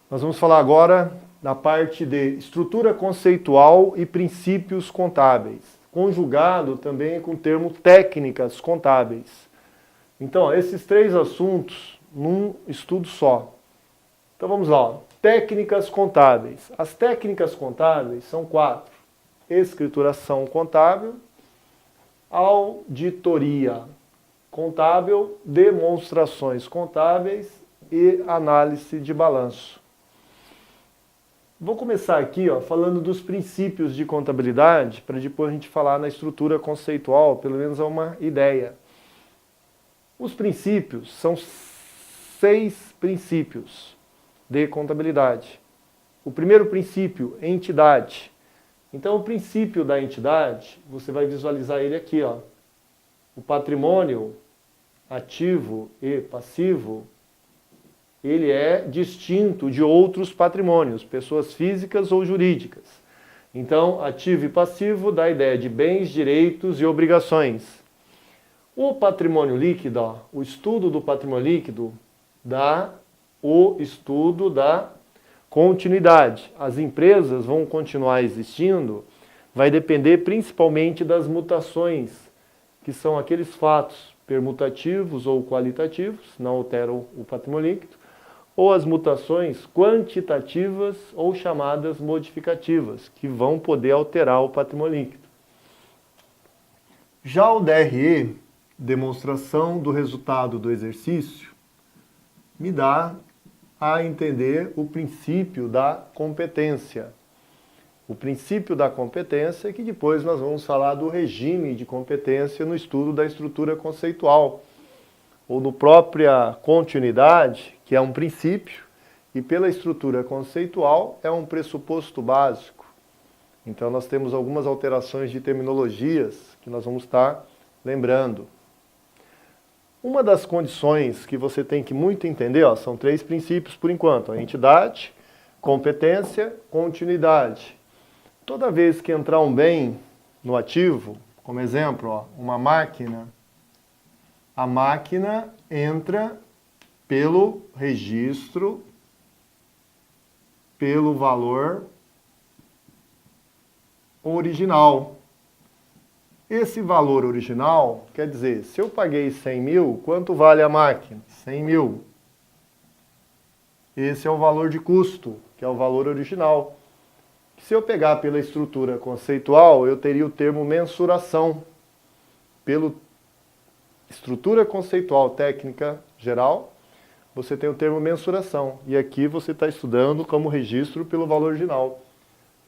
Nós vamos falar agora da parte de estrutura conceitual e princípios contábeis, conjugado também com o termo técnicas contábeis. Então, esses três assuntos num estudo só. Então vamos lá, ó. Técnicas contábeis. As técnicas contábeis são 4. Escrituração contábil, auditoria contábil, demonstrações contábeis e análise de balanço. Vou começar aqui falando dos princípios de contabilidade, para depois a gente falar na estrutura conceitual, pelo menos é uma ideia. Os princípios são 6 princípios de contabilidade. O primeiro princípio, entidade. Então, o princípio da entidade, você vai visualizar ele aqui, ó. O patrimônio ativo e passivo, ele é distinto de outros patrimônios, pessoas físicas ou jurídicas. Então, ativo e passivo dá a ideia de bens, direitos e obrigações. O patrimônio líquido, ó, o estudo do patrimônio líquido dá o estudo da continuidade. As empresas vão continuar existindo, vai depender principalmente das mutações, que são aqueles fatos permutativos ou qualitativos, não alteram o patrimônio líquido, ou as mutações quantitativas ou chamadas modificativas, que vão poder alterar o patrimônio líquido. Já o DRE, demonstração do resultado do exercício, me dá a entender o princípio da competência. O princípio da competência, que depois nós vamos falar do regime de competência no estudo da estrutura conceitual, ou no própria continuidade, que é um princípio, e pela estrutura conceitual é um pressuposto básico. Então nós temos algumas alterações de terminologias que nós vamos estar lembrando. Uma das condições que você tem que muito entender, são 3 princípios por enquanto, a entidade, competência, continuidade. Toda vez que entrar um bem no ativo, como exemplo, uma máquina, a máquina entra pelo registro, pelo valor original. Esse valor original, quer dizer, se eu paguei 100 mil, quanto vale a máquina? 100 mil. Esse é o valor de custo, que é o valor original. Se eu pegar pela estrutura conceitual, eu teria o termo mensuração. Pela estrutura conceitual técnica geral, você tem o termo mensuração. E aqui você está estudando como registro pelo valor original.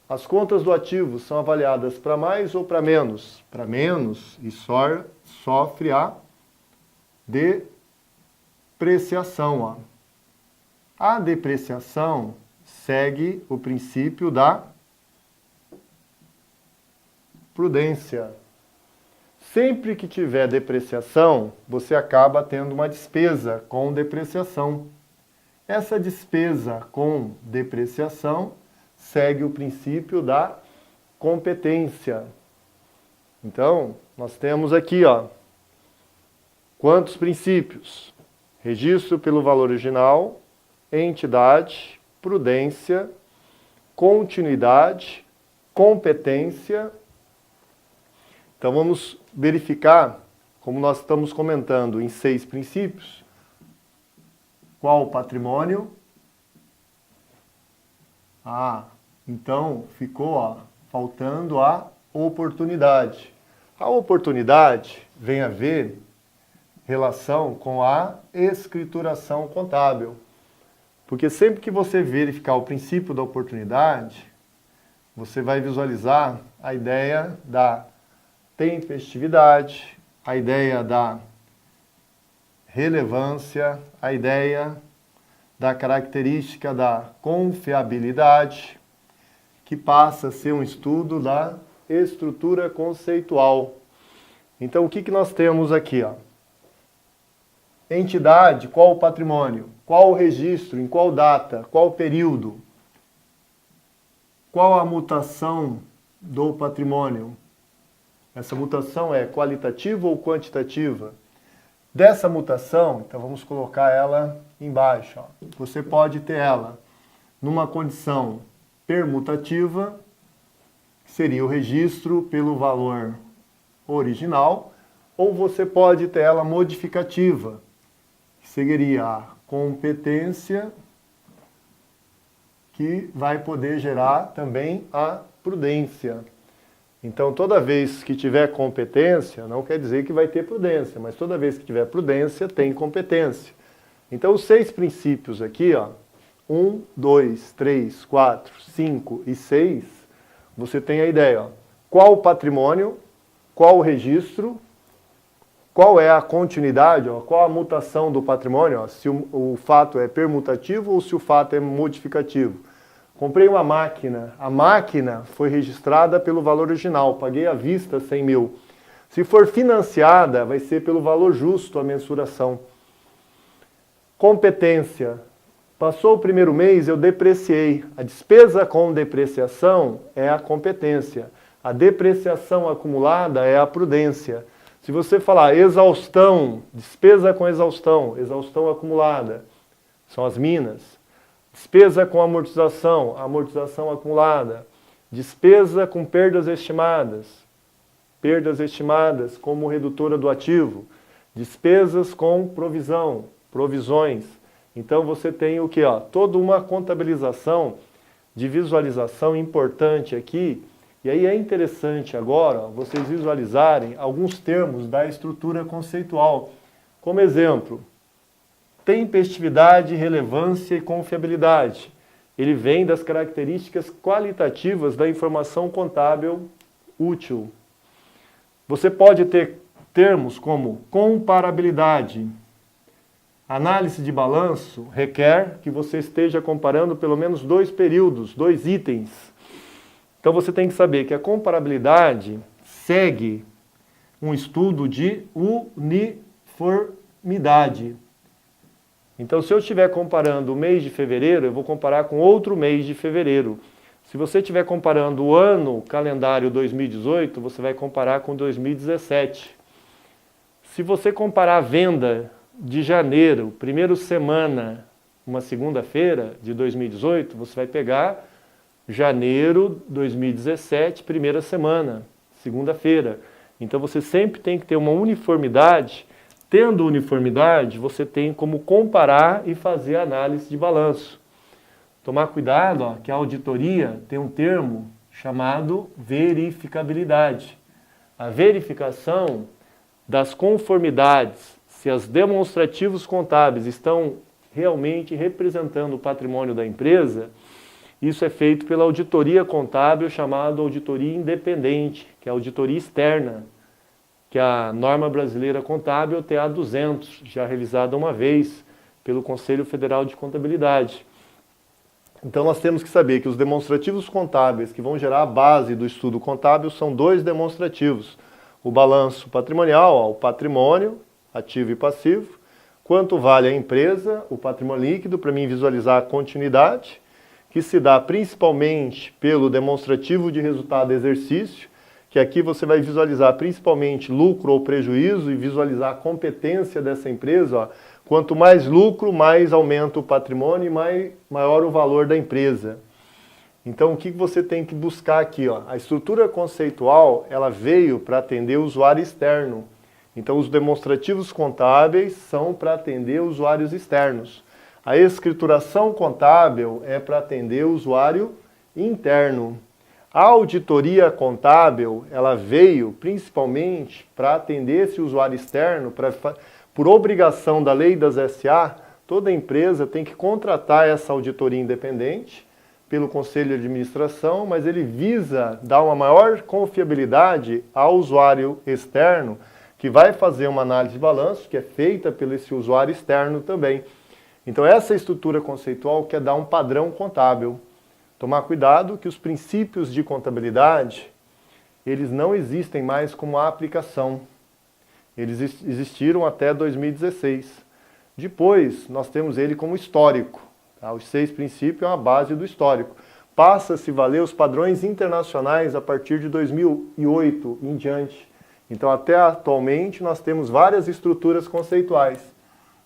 As contas do ativo são avaliadas para mais ou para menos? Para menos, e sofre a depreciação. A depreciação segue o princípio da prudência. Sempre que tiver depreciação, você acaba tendo uma despesa com depreciação. Essa despesa com depreciação segue o princípio da competência. Então, nós temos aqui, quantos princípios? Registro pelo valor original, entidade, prudência, continuidade, competência. Então, vamos verificar, como nós estamos comentando em 6 princípios, qual o patrimônio? Então ficou faltando a oportunidade. A oportunidade vem a ver relação com a escrituração contábil. Porque sempre que você verificar o princípio da oportunidade, você vai visualizar a ideia da tempestividade, a ideia da relevância, a ideia da característica da confiabilidade, que passa a ser um estudo da estrutura conceitual. Então, o que nós temos aqui? Entidade, qual o patrimônio? Qual o registro? Em qual data? Qual o período? Qual a mutação do patrimônio? Essa mutação é qualitativa ou quantitativa? Dessa mutação, então vamos colocar ela embaixo. Você pode ter ela numa condição permutativa, que seria o registro pelo valor original, ou você pode ter ela modificativa, que seria a competência, que vai poder gerar também a prudência. Então, toda vez que tiver competência, não quer dizer que vai ter prudência, mas toda vez que tiver prudência, tem competência. Então, os 6 princípios aqui, ó, 1, 2, 3, 4, 5 e 6, você tem a ideia, ó, qual o patrimônio, qual o registro, qual é a continuidade, ó, qual a mutação do patrimônio, ó, se o fato é permutativo ou se o fato é modificativo. Comprei uma máquina, a máquina foi registrada pelo valor original, paguei à vista 100 mil. Se for financiada, vai ser pelo valor justo a mensuração. Competência. Passou o primeiro mês, eu depreciei. A despesa com depreciação é a competência. A depreciação acumulada é a prudência. Se você falar exaustão, despesa com exaustão, exaustão acumulada, são as minas. Despesa com amortização, amortização acumulada. Despesa com perdas estimadas como redutora do ativo. Despesas com provisão, provisões. Então você tem o que? Toda uma contabilização de visualização importante aqui. E aí é interessante agora vocês visualizarem alguns termos da estrutura conceitual. Como exemplo, tempestividade, relevância e confiabilidade. Ele vem das características qualitativas da informação contábil útil. Você pode ter termos como comparabilidade. Análise de balanço requer que você esteja comparando pelo menos 2 períodos, 2 itens. Então você tem que saber que a comparabilidade segue um estudo de uniformidade. Então, se eu estiver comparando o mês de fevereiro, eu vou comparar com outro mês de fevereiro. Se você estiver comparando o ano calendário 2018, você vai comparar com 2017. Se você comparar a venda de janeiro, primeira semana, uma segunda-feira de 2018, você vai pegar janeiro 2017, primeira semana, segunda-feira. Então, você sempre tem que ter uma uniformidade. Tendo uniformidade, você tem como comparar e fazer análise de balanço. Tomar cuidado, que a auditoria tem um termo chamado verificabilidade. A verificação das conformidades, se os demonstrativos contábeis estão realmente representando o patrimônio da empresa, isso é feito pela auditoria contábil chamada auditoria independente, que é a auditoria externa, que a norma brasileira contábil TA 200, já realizada uma vez pelo Conselho Federal de Contabilidade. Então nós temos que saber que os demonstrativos contábeis que vão gerar a base do estudo contábil são 2 demonstrativos. O balanço patrimonial, o patrimônio, ativo e passivo, quanto vale a empresa, o patrimônio líquido, para mim visualizar a continuidade, que se dá principalmente pelo demonstrativo de resultado exercício, que aqui você vai visualizar principalmente lucro ou prejuízo e visualizar a competência dessa empresa. Quanto mais lucro, mais aumenta o patrimônio e maior o valor da empresa. Então, o que você tem que buscar aqui? A estrutura conceitual ela veio para atender o usuário externo. Então, os demonstrativos contábeis são para atender usuários externos. A escrituração contábil é para atender o usuário interno. A auditoria contábil, ela veio principalmente para atender esse usuário externo, por obrigação da lei das SA, toda empresa tem que contratar essa auditoria independente pelo Conselho de Administração, mas ele visa dar uma maior confiabilidade ao usuário externo, que vai fazer uma análise de balanço, que é feita pelo esse usuário externo também. Então essa estrutura conceitual quer dar um padrão contábil. Tomar cuidado que os princípios de contabilidade, eles não existem mais como aplicação. Eles existiram até 2016. Depois, nós temos ele como histórico. Os 6 princípios é uma base do histórico. Passa a se valer os padrões internacionais a partir de 2008 em diante. Então, até atualmente, nós temos várias estruturas conceituais.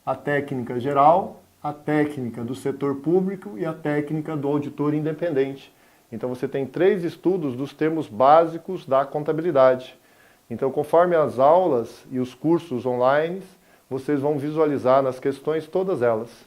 A técnica geral, a técnica do setor público e a técnica do auditor independente. Então você tem 3 estudos dos termos básicos da contabilidade. Então, conforme as aulas e os cursos online, vocês vão visualizar nas questões todas elas.